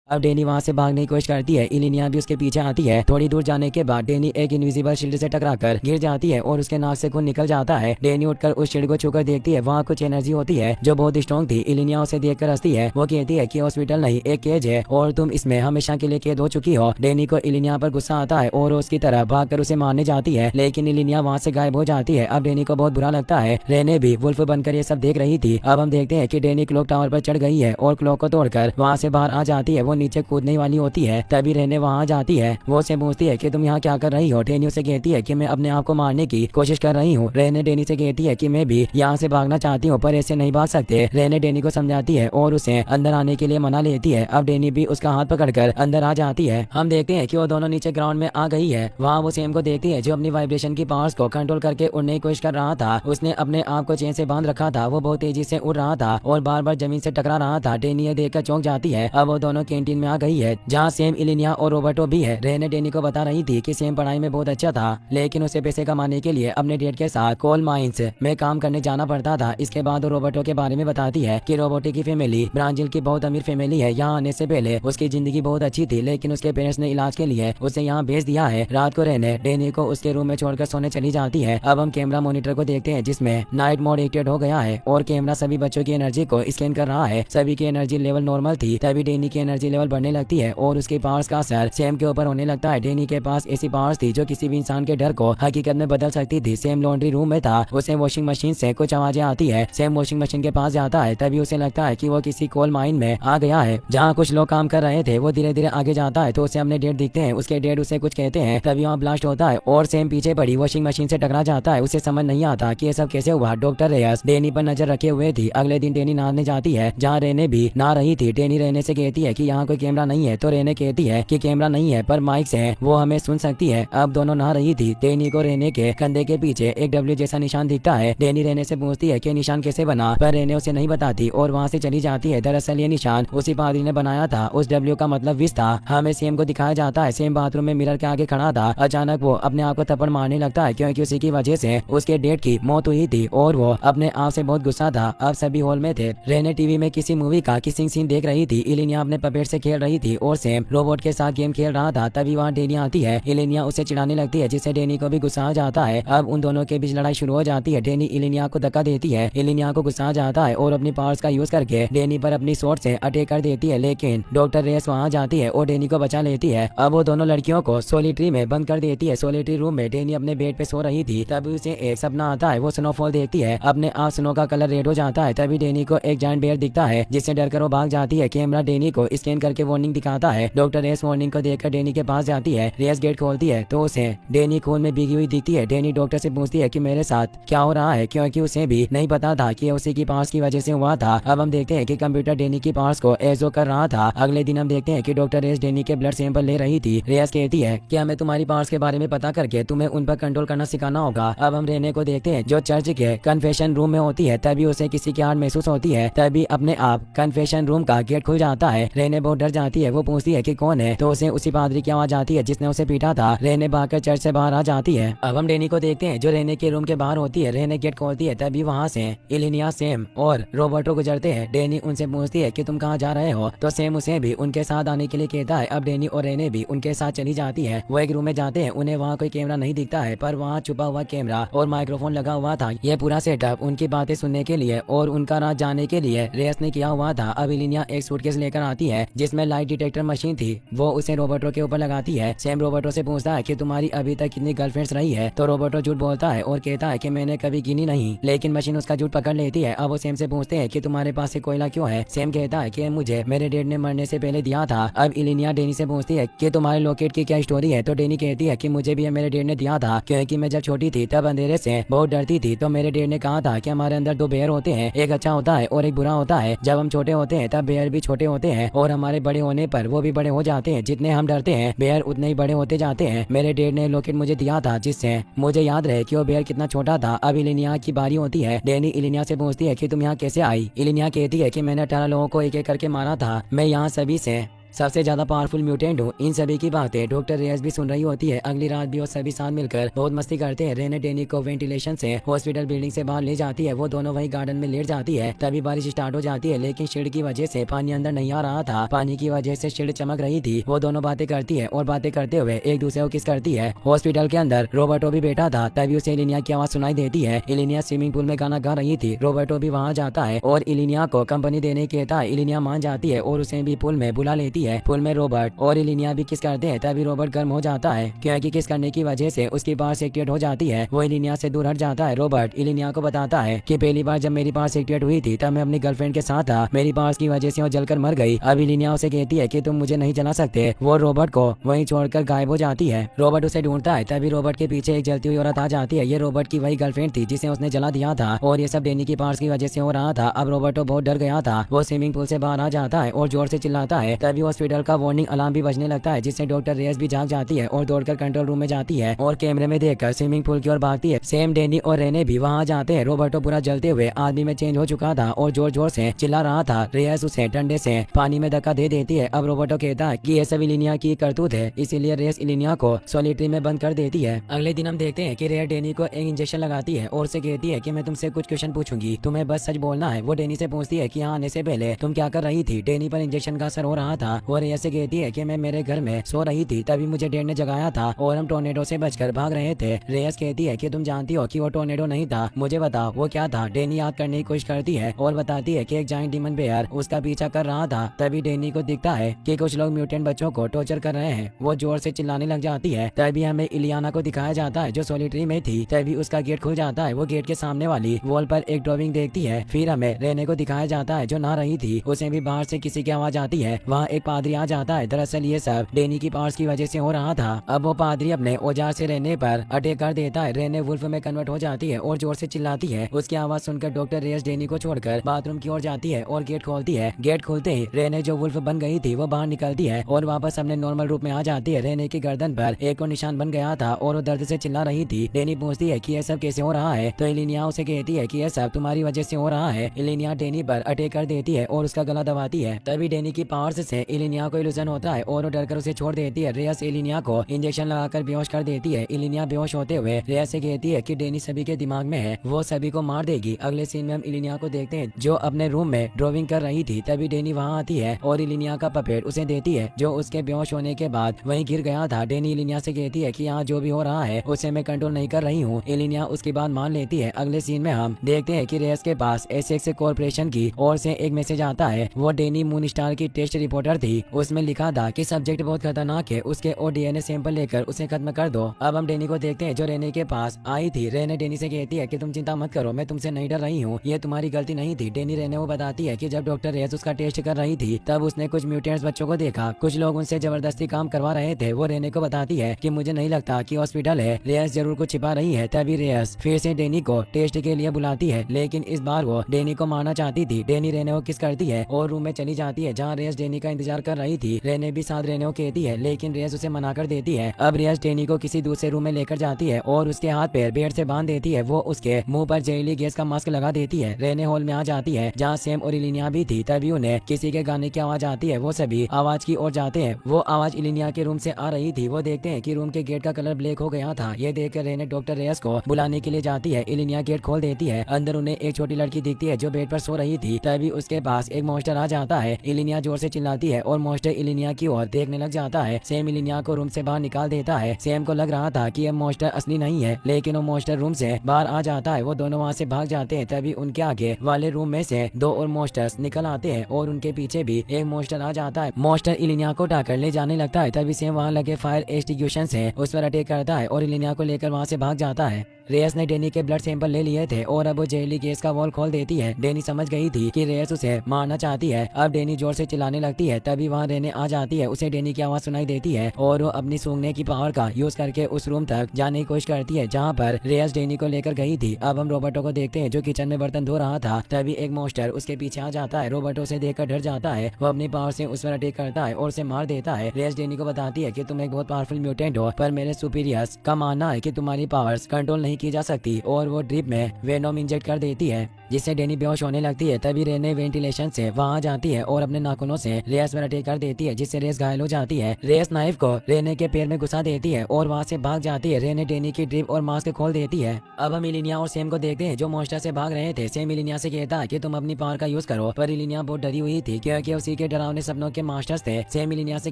अब डेनी वहाँ से भागने की कोशिश करती है। इलिनिया भी उसके पीछे आती है। थोड़ी दूर जाने के बाद डेनी एक इनविजिबल शील्ड से टकराकर गिर जाती है और उसके नाक से खून निकल जाता है। डेनी उठकर उस शील्ड को छूकर देखती है, वहाँ कुछ एनर्जी होती है जो बहुत स्ट्रॉन्ग थी। इलिनिया उसे देखकर हंसती है। वो कहती है कि हॉस्पिटल नहीं, एक केज है और तुम इसमें हमेशा के लिए कैद हो चुकी हो। डेनी को इलिनिया पर गुस्सा आता है और उसकी तरफ भागकर उसे मारने जाती है, लेकिन इलिनिया वहाँ से गायब हो जाती है। अब डेनी को बहुत बुरा लगता है। रेने भी वुल्फ बनकर ये सब देख रही थी। अब हम देखते हैं कि डेनी क्लॉक टावर पर चढ़ गई है और क्लॉक को तोड़कर वहाँ से बाहर आ जाती है। वो नीचे कूदने वाली होती है, तभी रेने वहाँ जाती है। वो उसे पूछती है कि तुम यहाँ क्या कर रही हो। डेनी उसे कहती है कि मैं अपने आप को मारने की कोशिश कर रही हूँ। रेने डेनी से कहती है कि मैं भी यहाँ से भागना चाहती हूँ, पर ऐसे नहीं भाग सकते। रेने डेनी को समझाती है और उसे अंदर आने के लिए मना लेती है। अब डेनी भी उसका हाथ पकड़कर अंदर आ जाती है। हम देखते हैं कि वो दोनों नीचे ग्राउंड में आ गई है। वहाँ वो सेम को देखती है जो अपनी वाइब्रेशन की पावर्स को कंट्रोल करके उड़ने की कोशिश कर रहा था। उसने अपने आप को चेन से बांध रखा था। वो बहुत तेजी से उड़ रहा था और बार बार जमीन से टकरा रहा था। डेनी ये देखकर चौंक जाती है। अब वो दोनों कैंटीन में आ गई है जहाँ सेम, इलिनिया और रोबर्टो भी है। रेने डेनी को बता रही थी कि सेम पढ़ाई में बहुत अच्छा था, लेकिन उसे पैसे कमाने के लिए अपने डैड के साथ कोल माइंस में काम करने जाना पड़ता था। इसके बाद वो रोबर्टो के बारे में बताती है कि रोबोटो की फैमिली ब्राजील की बहुत अमीर फैमिली है। यहाँ आने से पहले उसकी जिंदगी बहुत अच्छी थी, लेकिन उसके पेरेंट्स ने इलाज के लिए उसे यहाँ भेज दिया है। रात को रेने डेनी को उसके रूम में छोड़कर सोने चली जाती है। अब हम कैमरा मॉनिटर को देखते हैं जिसमें नाइट मोड एक्टिवेट हो गया है और कैमरा सभी बच्चों की एनर्जी को स्कैन कर रहा है। सभी की एनर्जी लेवल नॉर्मल थी। तभी डेनी की एनर्जी लेवल बढ़ने लगती है और उसके पावर्स का असर सेम के ऊपर होने लगता है। डेनी के पास ऐसी पावर्स थी जो किसी भी इंसान के डर को हकीकत में बदल सकती थी। सेम लॉन्ड्री रूम में था। उसे वॉशिंग मशीन से कुछ आवाजें आती है। सेम वॉशिंग मशीन के पास जाता है, तभी उसे लगता है कि वो किसी कोल माइन में आ गया है जहाँ कुछ लोग काम कर रहे थे। वो धीरे धीरे आगे जाता है तो उसे अपने डेड दिखते हैं। उसके डेड उसे कुछ कहते हैं, तभी वहाँ ब्लास्ट होता है और सेम पीछे पड़ी वॉशिंग मशीन से टकरा जाता है। उसे समझ नहीं आता कि ये सब कैसे हुआ। डॉक्टर रेयस डेनी पर नजर रखे हुए थी। अगले दिन डेनी नहाने जाती है जहाँ रेने भी नहा रही थी। डेनी रेने से कहती है कि यहाँ कोई कैमरा नहीं है, तो रेने कहती है कि कैमरा नहीं है पर माइक से वो हमें सुन सकती है। अब दोनों नहा रही थी। डेनी को रेने के कंधे के पीछे एक डब्ल्यू जैसा निशान दिखता है। डेनी रेने से पूछती है कि निशान कैसे बना, पर रेने उसे नहीं बताती और वहाँ से चली जाती है। दरअसल ये निशान उसी पादरी ने बनाया था। उस डब्ल्यू का मतलब विष था। हमें सेम को दिखाया जाता है। सेम बाथरूम में मिरर के आगे खड़ा था। अचानक वो अपने आप को थप्पड़ मारने लगता है क्योंकि उसी की वजह से उसके डेड की मौत हुई थी और वो अपने आप से बहुत गुस्सा था। अब सभी हॉल में थे। रेने टीवी में किसी मूवी का किसिंग सीन देख रही थी। इलिनिया अपने पपेट से खेल रही थी और सेम रोबोट के साथ गेम खेल रहा था। तभी वहाँ डेनी आती है। इलिनिया उसे चिढ़ाने लगती है जिससे डेनी को भी गुस्सा आ जाता है। अब उन दोनों के बीच लड़ाई शुरू हो जाती है। डेनी इलिनिया को धक्का देती है। इलिनिया को गुस्सा आ जाता है और अपनी पावर्स का यूज करके डेनी पर अपनी स्वॉर्ड से अटैक कर देती है, लेकिन डॉक्टर रेस वहाँ जाती है और डेनी को बचा लेती है। अब वो दोनों लड़कियों को सोलिट्री में बंद कर देती है। सोलिट्री रूम में डेनी अपने बेड पे सो रही थी। तभी उसे एक सपना आता है। वो स्नोफॉल देखती है। अपने आप स्नो का कलर रेड हो जाता है। तभी डेनी को एक जायंट बेयर दिखता है जिससे डरकर वो भाग जाती है। कैमरा डेनी को स्कैन करके वार्निंग दिखाता है। डॉक्टर रेस वार्निंग को देखकर डेनी के पास जाती है। रेस गेट खोलती है तो उसे डेनी खून में भीगी हुई दिखती है। डेनी डॉक्टर से पूछती है कि मेरे साथ क्या हो रहा है, क्योंकि उसे भी नहीं पता था कि उसी की पावर्स की वजह से हुआ था। अब हम देखते हैं कि कंप्यूटर डेनी की पावर्स को एजो कर रहा था। अगले दिन हम देखते हैं कि डॉक्टर रेस डेनी के ब्लड सैंपल ले रही थी। रेस कहती है कि हमें तुम्हारी पावर्स के बारे में पता करके तुम्हें उन पर कंट्रोल करना सिखाना होगा। अब हम रेने को देखते हैं जो चर्च के कन्फेशन रूम में होती है। तभी उसे किसी की आहट महसूस होती है। तभी अपने आप कन्फेशन रूम का गेट खुल जाता है। रेने बहुत डर जाती है। वो पूछती है कि कौन है, तो उसे उसी पादरी की आवाज आती है जिसने उसे पीटा था। रेने भागकर चर्च से बाहर आ जाती है। अब हम डेनी को देखते हैं जो रेने के रूम के बाहर होती है। रेने गेट खोलती है। तभी वहाँ से इलिनिया, सेम और रोबर्टो गुजरते हैं। डेनी उनसे पूछती है कि तुम कहाँ जा रहे हो, तो सेम उसे भी उनके साथ आने के लिए कहता है। अब डेनी और रेने भी उनके साथ चली जाती है। वो एक रूम में जाते हैं। उन्हें वहाँ कोई कैमरा नहीं दिखता है, पर वहाँ छुपा हुआ कैमरा और माइक्रोफोन लगा हुआ था। ये पूरा सेटअप उनकी बातें सुनने के लिए और उनका राज जानने के लिए रेस ने किया हुआ था। अब इलिनिया एक सूटकेस लेकर आती है जिसमें लाइट डिटेक्टर मशीन थी। वो उसे रोबर्टो के ऊपर लगाती है। सेम रोबर्टो से पूछता है कि तुम्हारी अभी तक कितनी गर्लफ्रेंड्स रही है, तो रोबर्टो झूठ बोलता है और कहता है कि मैंने कभी गिनी नहीं, लेकिन मशीन उसका झूठ पकड़ लेती है। अब वो सेम से पूछते हैं कि तुम्हारे पास से कोयला क्यों है। सेम कहता है कि मुझे मेरे डैड ने मरने से पहले दिया था। अब इलिनिया डेनी से पूछती है कि तुम्हारे लॉकेट की क्या स्टोरी है, तो डेनी कहती है कि मुझे भी मेरे डैड ने दिया था, क्योंकि मैं जब छोटी थी तब अंधेरे से बहुत डरती थी। तो मेरे डैड ने कहा था कि हमारे अंदर दो बेयर होते हैं, एक अच्छा होता है और एक बुरा होता है। जब हम छोटे होते हैं तब बेयर भी छोटे होते हैं और हमारे बड़े होने पर वो भी बड़े हो जाते हैं। जितने हम डरते हैं बेयर उतने ही बड़े होते जाते हैं। मेरे डैड ने लॉकेट मुझे दिया था जिससे मुझे याद रहे कि वो बेयर कितना छोटा था। अब इलिनिया की बारी होती है। डेनी इलिनिया से पूछती है कि तुम यहाँ कैसे आई। इलिनिया कहती है कि मैंने 18 लोगों को एक एक करके मारा था। मैं यहाँ सभी से सबसे ज्यादा पावरफुल म्यूटेंट हूँ। इन सभी की बातें डॉक्टर रेयस भी सुन रही होती है। अगली रात भी वो सभी साथ मिलकर बहुत मस्ती करते हैं। रेने डेनी को वेंटिलेशन से हॉस्पिटल बिल्डिंग से बाहर ले जाती है। वो दोनों वही गार्डन में लेट जाती है। तभी बारिश स्टार्ट हो जाती है, लेकिन शील्ड की वजह से पानी अंदर नहीं आ रहा था। पानी की वजह से शील्ड चमक रही थी। वो दोनों बातें करती है और बातें करते हुए एक दूसरे को किस करती है। हॉस्पिटल के अंदर रोबर्टो भी बैठा था। तभी उसे इलिनिया की आवाज सुनाई देती है। इलिनिया स्विमिंग पूल में गाना गा रही थी। रोबर्टो भी वहाँ जाता है और इलिनिया को कंपनी देने कहता है। इलिनिया मान जाती है और उसे भी पूल में बुला लेती है। पूल में रोबर्ट और इलिनिया भी किस करते हैं। तभी रोबर्ट गर्म हो जाता है क्योंकि किस करने की वजह से उसकी पास एक्टिवेट हो जाती है। वो इलिनिया से दूर हट जाता है। रोबर्ट इलिनिया को बताता है कि पहली बार जब मेरी पास एक्टिवेट हुई थी तब मैं अपनी गर्लफ्रेंड के साथ था। मेरी पास की वजह से वो जलकर मर गई। अब इलिनिया उसे कहती है कि तुम मुझे नहीं जला सकते। वो रोबर्ट को वहीं छोड़कर गायब हो जाती है। रोबर्ट उसे ढूंढता है। तभी रोबर्ट के पीछे एक जलती हुई औरत आ जाती है। ये रोबर्ट की वही गर्लफ्रेंड थी जिसे उसने जला दिया था और ये सब डेनी की पार्ट्स की वजह से हो रहा था। अब रोबर्टो बहुत डर गया था। वो स्विमिंग पूल से बाहर आ जाता है और जोर से चिल्लाता है। तभी हॉस्पिटल का वार्निंग अलार्म भी बजने लगता है, जिससे डॉक्टर रेयस भी जाग जाती है और दौड़कर कंट्रोल रूम में जाती है और कैमरे में देखकर स्विमिंग पूल की ओर भागती है। सेम, डेनी और रेने भी वहाँ जाते हैं। रोबर्टो पूरा जलते हुए आदमी में चेंज हो चुका था और जोर जोर से चिल्ला रहा था। रेयस उसे डंडे से पानी में धक्का दे देती है। अब रोबर्टो कहता है कि ये सब इलिनिया की करतूत है, इसीलिए रेयस इलिनिया को सॉलिटरी में बंद कर देती है। अगले दिन हम देखते हैं कि रेयर डेनी को एक इंजेक्शन लगाती है और उसे कहती है कि मैं तुमसे कुछ क्वेश्चन पूछूंगी, तुम्हें बस सच बोलना है। वो डेनी से पूछती है कि यहाँ आने से पहले तुम क्या कर रही थी। डेनी पर इंजेक्शन का असर हो रहा था। वो रेयर से कहती है कि मैं मेरे घर में सो रही थी, तभी मुझे डेड ने जगाया था और हम टोर्नेडो से बचकर भाग रहे थे। रेयस कहती है कि तुम जानती हो कि वो टोर्नेडो नहीं था, मुझे बताओ वो क्या था। डेनी याद करने की कोशिश करती है और बताती है कि एक जायंट डीमन बेयर उसका पीछा कर रहा था। तभी डेनी को दिखता है कि कुछ लोग म्यूटेंट बच्चों को टॉर्चर कर रहे हैं। वो जोर से चिल्लाने लग जाती है। तभी हमें इलियाना को दिखाया जाता है जो सॉलिटरी में थी। तभी उसका गेट खुल जाता है। वो गेट के सामने वाली वॉल पर एक ड्राइंग देखती है। फिर हमें रेने को दिखाया जाता है जो नहा रही थी। उसे भी बाहर से किसी की आवाज आती है। वहाँ एक पादरी आ जाता है। दरअसल ये सब डेनी की पावर्स की वजह से हो रहा था। अब वो पादरी अपने औजार से रेने पर अटैक कर देता है। रेने वुल्फ में कन्वर्ट हो जाती है और जोर से चिल्लाती है। उसकी आवाज सुनकर डॉक्टर रेयस डेनी को छोड़कर बाथरूम की ओर जाती है और गेट खोलती है। गेट खोलते ही रेने जो वुल्फ बन गई थी वो बाहर निकलती है और वापस अपने नॉर्मल रूप में आ जाती है। रेने की गर्दन पर एक और निशान बन गया था और वो दर्द से चिल्ला रही थी। डेनी पूछती है कि ये सब कैसे हो रहा है, तो इलिनिया उसे कहती है कि यह सब तुम्हारी वजह से हो रहा है। इलिनिया डेनी पर अटैक कर देती है और उसका गला दबाती है। तभी डेनी की पावर्स से इलिनिया को इल्यूजन होता है और वो डरकर उसे छोड़ देती है। रेयस इलिनिया को इंजेक्शन लगाकर बेहोश कर देती है। इलिनिया बेहोश होते हुए रेयस से कहती है कि डेनी सभी के दिमाग में है, वो सभी को मार देगी। अगले सीन में हम इलिनिया को देखते हैं जो अपने रूम में ड्राइंग कर रही थी। तभी डेनी वहाँ आती है और इलिनिया का पपेट उसे देती है जो उसके बेहोश होने के बाद वहीं गिर गया था। डेनी इलिनिया से कहती है कि यहाँ जो भी हो रहा है उसे मैं कंट्रोल नहीं कर रही हूँ। इलिनिया उसकी बात मान लेती है। अगले सीन में हम देखते हैं कि रेयस के पास एसेक्स कॉर्पोरेशन की ओर से एक मैसेज आता है। वो डेनी मून स्टार की टेस्ट रिपोर्टर थी। उसमें लिखा था कि सब्जेक्ट बहुत खतरनाक है, उसके और डीएनए सैंपल लेकर उसे खत्म कर दो। अब हम डेनी को देखते हैं जो रेने के पास आई थी। रेने डेनी से कहती है कि तुम चिंता मत करो, मैं तुमसे नहीं डर रही हूँ, ये तुम्हारी गलती नहीं थी। डेनी रेने को बताती है कि जब डॉक्टर रेयस उसका टेस्ट कर रही थी तब उसने कुछ म्यूटेंट्स बच्चों को देखा। कुछ लोग उनसे जबरदस्ती काम करवा रहे थे। वो रेने को बताती है कि मुझे नहीं लगता कि हॉस्पिटल है, रेयस जरूर कुछ छिपा रही है। तभी रेयस फिर से डेनी को टेस्ट के लिए बुलाती है, लेकिन इस बार वो डेनी को मारना चाहती थी। डेनी रेने को किस करती है और रूम में चली जाती है जहाँ रेयस डेनी का इंतजार कर रही थी। रेने भी साथ रेने को कहती है, लेकिन रेयस उसे मना कर देती है। अब रेयस डेनी को किसी दूसरे रूम में लेकर जाती है और उसके हाथ पैर बेड से बांध देती है। वो उसके मुंह पर जहरीली गैस का मास्क लगा देती है। रेने हॉल में आ जाती है जहाँ सेम और इलिनिया भी थी। तभी उन्हें किसी के गाने की आवाज आती है। वो सभी आवाज की ओर जाते हैं। वो आवाज इलिनिया के रूम से आ रही थी। वो देखते हैं कि रूम के गेट का कलर ब्लैक हो गया था। ये देखकर रेने डॉक्टर रेयस को बुलाने के लिए जाती है। इलिनिया गेट खोल देती है। अंदर उन्हें एक छोटी लड़की दिखती है जो बेड पर सो रही थी। तभी उसके पास एक मॉन्स्टर आ जाता है। इलिनिया जोर से चिल्लाती है और मॉन्स्टर इलिनिया की ओर देखने लग जाता है। सेम इलिनिया को रूम से बाहर निकाल देता है। सेम को लग रहा था कि यह मॉन्स्टर असली नहीं है, लेकिन वो मॉन्स्टर रूम से बाहर आ जाता है। वो दोनों वहाँ से भाग जाते हैं। तभी उनके आगे वाले रूम में से दो और मॉन्स्टर्स निकल आते हैं और उनके पीछे भी एक मॉन्स्टर आ जाता है। मॉन्स्टर इलिनिया को उठाकर ले जाने लगता है। तभी सेम वहाँ लगे फायर एक्सटिंग्विशर से उस पर अटैक करता है और इलिनिया को लेकर वहाँ से भाग जाता है। रेयस ने डेनी के ब्लड सैंपल ले लिए थे और अब वो जहरीली गैस का वॉल खोल देती है। डेनी समझ गई थी कि रेयस उसे मारना चाहती है। अब डेनी जोर से चिल्लाने लगती है। तभी वहाँ रेने आ जाती है। उसे डेनी की आवाज सुनाई देती है और वो अपनी सूंघने की पावर का यूज करके उस रूम तक जाने की कोशिश करती है जहाँ पर रेयस डेनी को लेकर गई थी। अब हम रोबर्टो को देखते हैं जो किचन में बर्तन धो रहा था। तभी एक मॉन्स्टर उसके पीछे आ जाता है। रोबर्टो से देखकर डर जाता है। वो अपनी पावर से उस पर अटैक करता है और उसे मार देता है। रेयस डेनी को बताती है कि तुम एक बहुत पावरफुल म्यूटेंट हो, पर मेरे सुपीरियर्स का मानना है कि तुम्हारी पावर्स कंट्रोल नहीं की जा सकती और वो ड्रिप में वेनोम इंजेक्ट कर देती है। जिससे डेनी बेहोश होने लगती है। तभी रेने वेंटिलेशन से वहाँ जाती है और अपने नाखूनों से रेस पर अटैक कर देती है, जिससे रेस घायल हो जाती है। रेस नाइफ को रेने के पैर में घुसा देती है और वहाँ से भाग जाती है। रेने डेनी की ड्रिप और मास्क खोल देती है। अब हम इलिनिया और सेम को देखते हैं जो मॉन्स्टर से भाग रहे थे। सेम इलिनिया से कहता है कि तुम अपनी पावर का यूज करो, पर इलिनिया बहुत डरी हुई थी क्योंकि उसी के डरावने सपनों के मास्टर्स थे। सेम इलिनिया से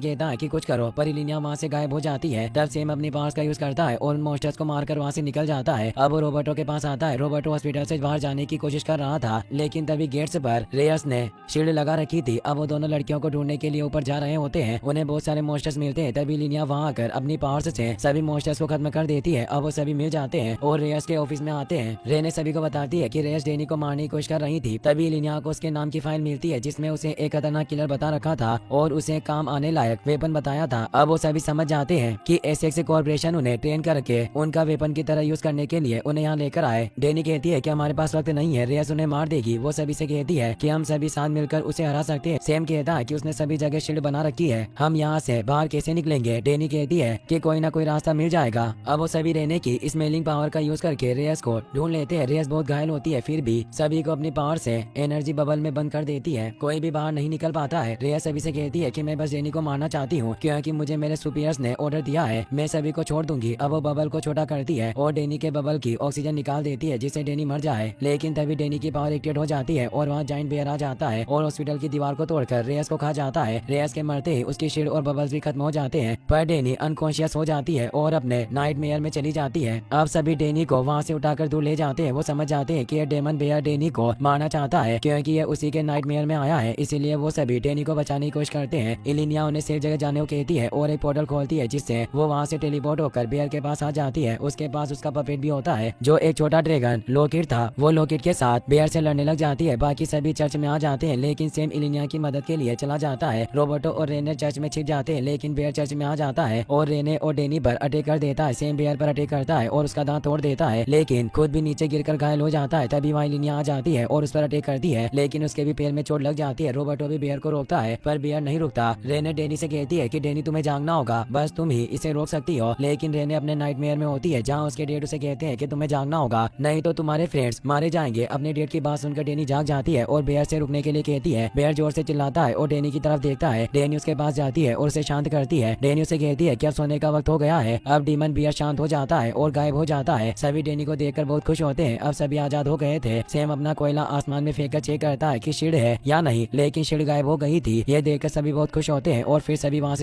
कहता है कि कुछ करो, पर इलिनिया वहाँ से गायब हो जाती है। तब सेम अपनी पावर्स का यूज करता है और उन मॉन्स्टर्स को मारकर वहाँ से निकल जाता है। अब वो रोबोटो के पास आता है। रोबोटो हॉस्पिटल से बाहर जाने की कोशिश कर रहा था, लेकिन तभी गेट्स पर रेयस ने शील्ड लगा रखी थी। अब वो दोनों लड़कियों को ढूंढने के लिए ऊपर जा रहे होते हैं। उन्हें बहुत सारे मॉन्स्टर्स मिलते हैं। तभी इलिनिया वहाँ आकर अपनी पावर्स से सभी मॉन्स्टर्स को खत्म कर देती है। अब वो सभी मिल जाते हैं और रेयस के ऑफिस में आते हैं। रेने सभी को बताती है कि रेयस डेनी को मारने की कोशिश कर रही थी। तभी इलिनिया को उसके नाम की फाइल मिलती है, जिसमें उसे एक खतरनाक किलर बता रखा था और उसे काम आने लायक वेपन बताया था। अब वो सभी समझ जाते हैं कि एसेक्स कॉर्पोरेशन उन्हें ट्रेन करके उनका वेपन की तरह यूज करने के लिए उन्हें यहाँ लेकर आए। डेनी कहती है कि हमारे पास वक्त नहीं है, रेयस उन्हें मार देगी। वो सभी से कहती है कि हम सभी साथ मिलकर उसे हरा सकते हैं। सेम कहता है कि उसने सभी जगह शील्ड बना रखी है, हम यहाँ से बाहर कैसे निकलेंगे। डेनी कहती है कि कोई ना कोई रास्ता मिल जाएगा। अब वो सभी रेने की स्मेलिंग पावर का यूज करके रेयस को ढूंढ लेते हैं। रेयस बहुत घायल होती है, फिर भी सभी को अपनी पावर से एनर्जी बबल में बंद कर देती है। कोई भी बाहर नहीं निकल पाता है। रेयस सभी से कहती है कि मैं बस डेनी को मारना चाहती हूँ क्योंकि मुझे मेरे सुपीरियर्स ने ऑर्डर दिया है, मैं सभी को छोड़ दूंगी। अब वो बबल को छोटा करती है और डेनी के बबल की ऑक्सीजन निकाल देती है, जिससे डेनी मर जाए। लेकिन तभी डेनी की पावर एक्टिवेट हो जाती है और वहाँ जाइंट बेयर आ जाता है और हॉस्पिटल की दीवार को तोड़कर रेयस को खा जाता है। रेयस के मरते ही उसकी शील्ड और बबल्स भी खत्म हो जाते हैं, पर डेनी अनकॉन्शियस हो जाती है और अपने नाइट मेयर में चली जाती है। अब सभी डेनी को वहाँ से उठाकर दूर ले जाते हैं। वो समझ जाते हैं कि ये डेमन बेयर डेनी को मारना चाहता है क्योंकि ये उसी के नाइट मेयर में आया है, इसीलिए वो सभी डेनी को बचाने की कोशिश करते हैं। इलिनिया उन्हें सेफ जगह जाने को कहती है और एक पोर्टल खोलती है, जिससे वो वहाँ से टेलीपोर्ट होकर बेयर के पास आ जाती है। उसके पास उसका पपेट भी होता है जो एक छोटा ड्रैगन लोकिट था। वो लोकिट के साथ बेयर से लड़ने लग जाती है। बाकी सभी चर्च में आ जाते हैं, लेकिन सेम इलिनिया की मदद के लिए चला जाता है। रोबोटो और रेने चर्च में छिप जाते हैं, लेकिन बेयर चर्च में आ जाता है और रेने और डेनी पर अटैक कर देता है। सेम बेयर पर अटैक करता है और उसका दांत तोड़ देता है, लेकिन खुद भी नीचे गिरकर घायल हो जाता है। तभी वहाँ इलिनिया आ जाती है और उस पर अटैक करती है, लेकिन उसके भी पैर में चोट लग जाती है। रोबोटो भी बेयर को रोकता है, पर बेयर नहीं रुकता। रेने डेनी से कहती है कि डेनी तुम्हें जागना होगा, बस तुम ही इसे रोक सकती हो। लेकिन रेने अपने नाइटमेयर में होती है, जहाँ उसके डेड उसे कहते हैं कि तुम्हें जागना होगा, नहीं तो तुम्हारे फ्रेंड्स मारे जाएंगे। अपने डेड की बात सुनकर डेनी जाग जाती है और बेयर से रुकने के लिए कहती है। बेयर जोर से चिल्लाता है और डेनी की तरफ देखता है। डेनी उसके पास जाती है और उसे शांत करती है। डेनी उसे कहती है कि अब सोने का वक्त हो गया है। अब डीमन बेयर शांत हो जाता है और गायब हो जाता है। सभी डेनी को देखकर बहुत खुश होते हैं, अब सभी आजाद हो गए थे। सेम अपना कोयला आसमान में फेंककर चेक करता है कि शील्ड है या नहीं, लेकिन शील्ड गायब हो गई थी। ये देखकर सभी बहुत खुश होते हैं और फिर सभी वहाँ से